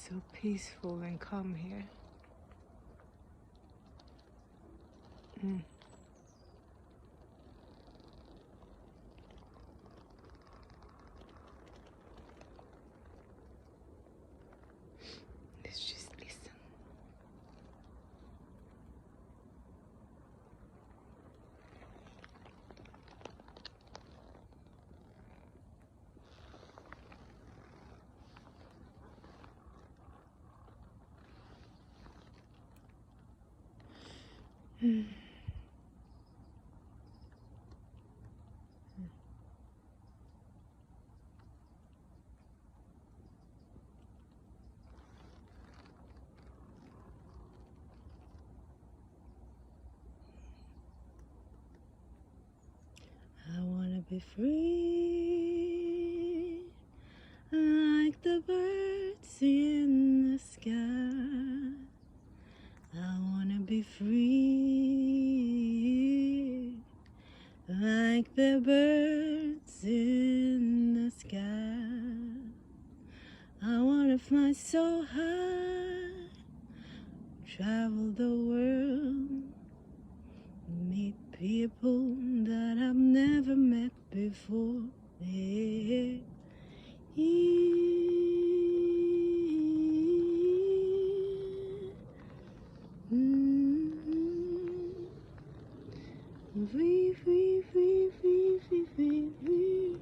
so peaceful and calm here. Let's just listen. I wanna be free, like the birds in the sky. I wanna be free, like the birds in the sky. I wanna fly so high, travel the world, meet people that I've never met before. Yeah. Free, free, free, free, free, free, free.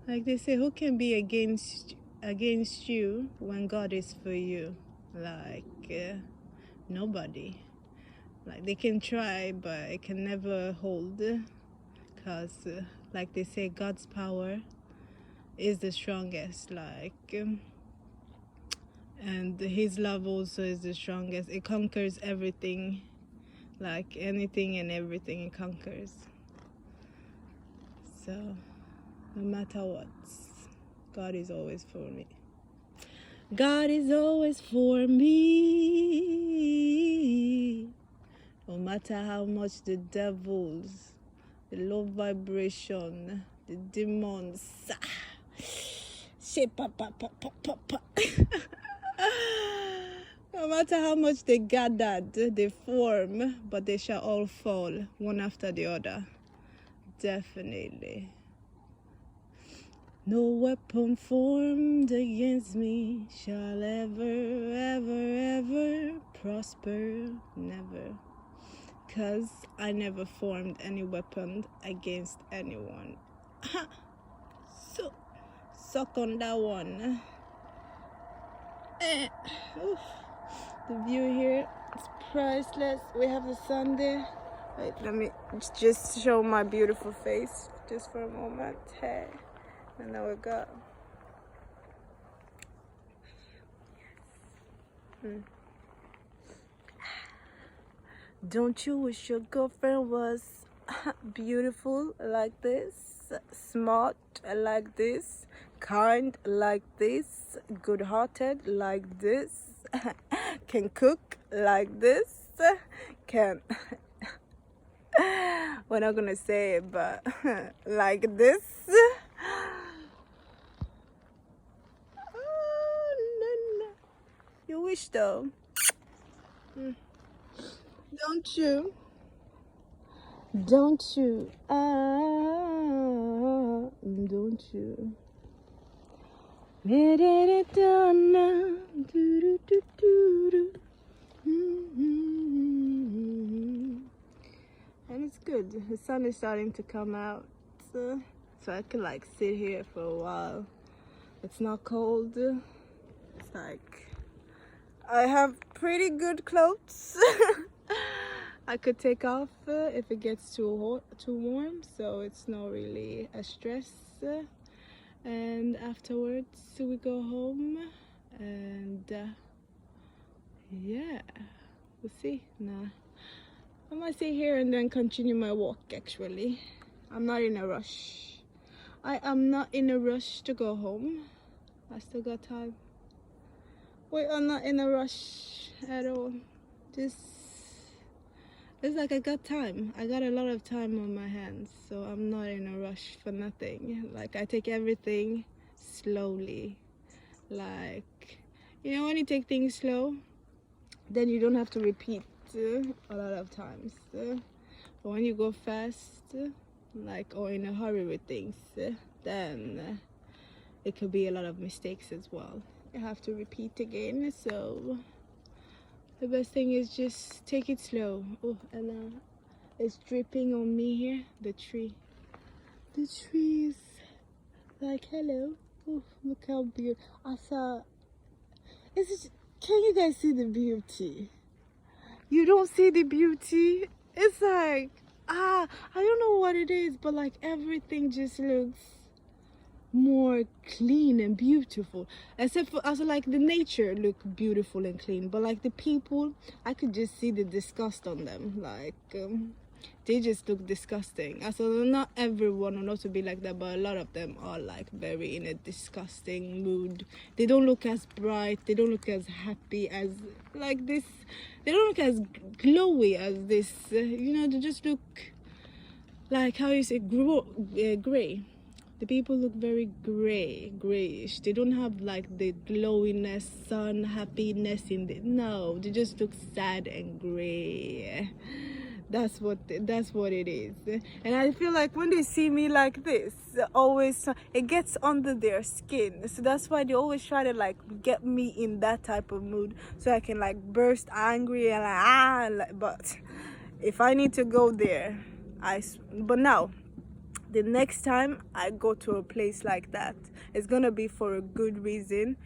Like they say, who can be against you when God is for you? Like nobody. Like they can try, but it can never hold, because like they say, God's power is the strongest. And His love also is the strongest. It conquers everything. Like anything and everything, it conquers. So no matter what, God is always for me. God is always for me. No matter how much the devils, the low vibration, the demons, no matter how much they gathered, they form, but they shall all fall, one after the other. Definitely. No weapon formed against me shall ever, ever, ever prosper. Never. Because I never formed any weapon against anyone. So, suck on that one. The view here is priceless. We have the sun there. Wait, let me just show my beautiful face just for a moment. Hey. And there we go. Don't you wish your girlfriend was beautiful like this, smart like this, kind like this, good-hearted like this, can cook like this, can... We're not gonna say it, but like this. Oh, no, no. You wish though. Don't you? Don't you? Don't you? And it's good. The sun is starting to come out, so I could like sit here for a while. It's not cold. It's like I have pretty good clothes. I could take off if it gets too hot, too warm, so it's not really a stress. And afterwards we go home, and yeah, we'll see. Nah, I might sit here and then continue my walk. Actually, I'm not in a rush. I am not in a rush to go home. I still got time. We are not in a rush at all. Just, it's like I got time. I got a lot of time on my hands, so I'm not in a rush for nothing. Like, I take everything slowly. Like, you know, when you take things slow, then you don't have to repeat a lot of times. But when you go fast, like, or in a hurry with things, then it could be a lot of mistakes as well. You have to repeat again. So the best thing is just take it slow. Oh, and it's dripping on me here. The tree is like, hello. Oh, look how beautiful. I saw. Can you guys see the beauty? You don't see the beauty? It's like, I don't know what it is, but like everything just looks more clean and beautiful, except for also like the nature look beautiful and clean, but like the people, I could just see the disgust on them. Like they just look disgusting. Also, not everyone will not to be like that, but a lot of them are like very in a disgusting mood. They don't look as bright, they don't look as happy as like this, they don't look as glowy as this, you know, they just look like, how you say, gray. The people look very grayish. They don't have like the glowiness, sun, happiness in the, no, they just look sad and gray. That's what it is. And I feel like when they see me like this, always it gets under their skin. So that's why they always try to like get me in that type of mood, so I can like burst angry and like, but if I need to go there, but now the next time I go to a place like that, it's gonna be for a good reason.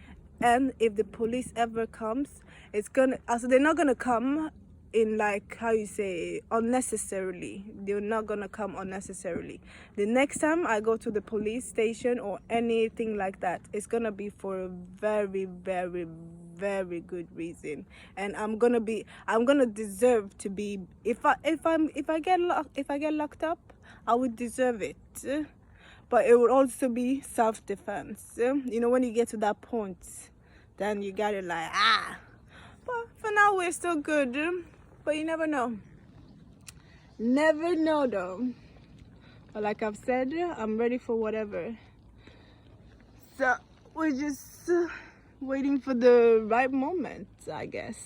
And if the police ever comes, it's gonna, also they're not gonna come in like, how you say, unnecessarily. They're not gonna come unnecessarily. The next time I go to the police station or anything like that, it's gonna be for a very, very, very good reason. And I'm gonna deserve to be, if I get locked up, I would deserve it. But it would also be self-defense. You know, when you get to that point, then you gotta like, but for now we're still good. But you never know. Never know though. But like I've said, I'm ready for whatever. So we're just waiting for the right moment, I guess,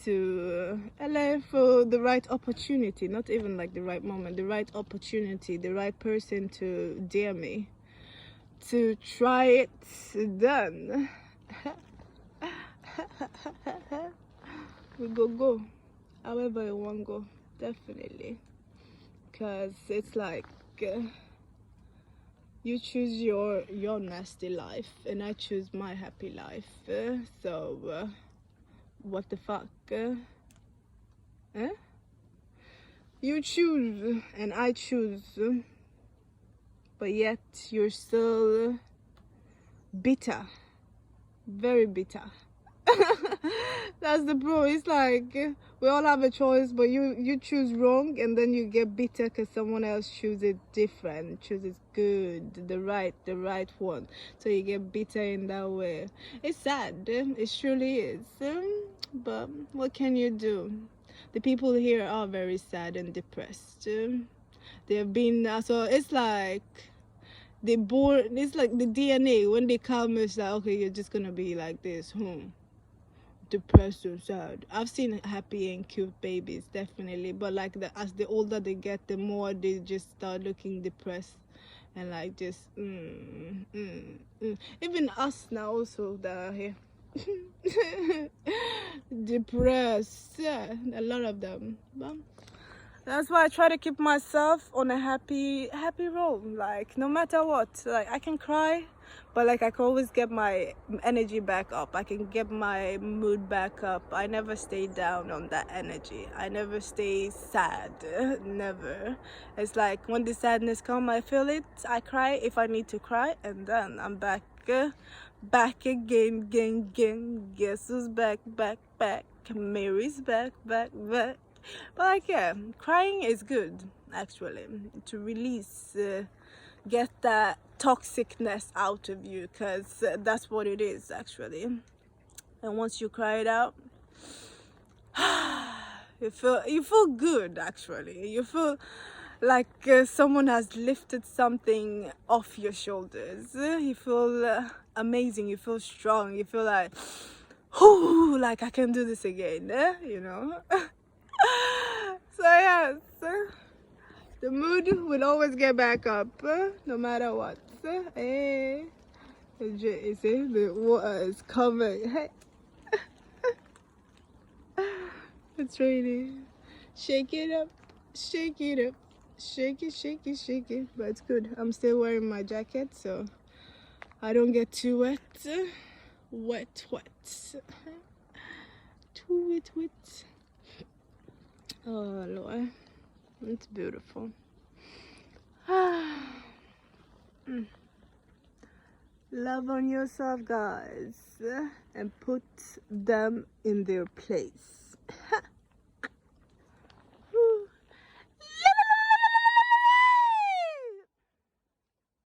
to LA, for the right opportunity. Not even like the right moment, the right opportunity, the right person to dare me to try it done. We go however you want to go, definitely, because it's like you choose your nasty life and I choose my happy life, so what the fuck, you choose and I choose, but yet you're still bitter, very bitter. That's the pro. It's like we all have a choice, but you choose wrong and then you get bitter because someone else chooses different, chooses good, the right one, so you get bitter in that way. It's sad, it surely is, but what can you do? The people here are very sad and depressed. They've been, so it's like they born, it's like the DNA, when they come, it's like, okay, you're just gonna be like this, depressed or sad. I've seen happy and cute babies, definitely, but like as the older they get, the more they just start looking depressed and like just even us now also that are here depressed, yeah, a lot of them. But that's why I try to keep myself on a happy roll. Like no matter what, like I can cry, but like I can always get my energy back up. I can get my mood back up. I never stay down on that energy. I never stay sad, never. It's like when the sadness comes, I feel it, I cry if I need to cry, and then I'm back again. Guess who's back? Mary's back. But like, yeah, crying is good actually, to release get that toxicness out of you, because that's what it is actually. And once you cry it out, you feel good actually. You feel like someone has lifted something off your shoulders. You feel amazing, you feel strong, you feel like, whoo, like I can do this again, you know. So yes, the mood will always get back up, no matter what. Hey, you see, the water is coming. Hey. It's raining. Shake it up, shake it up, shake it, shake it, shake it. But it's good. I'm still wearing my jacket, so I don't get too wet. Wet. Too wet. Oh Lord, it's beautiful. Love on yourself, guys, and put them in their place.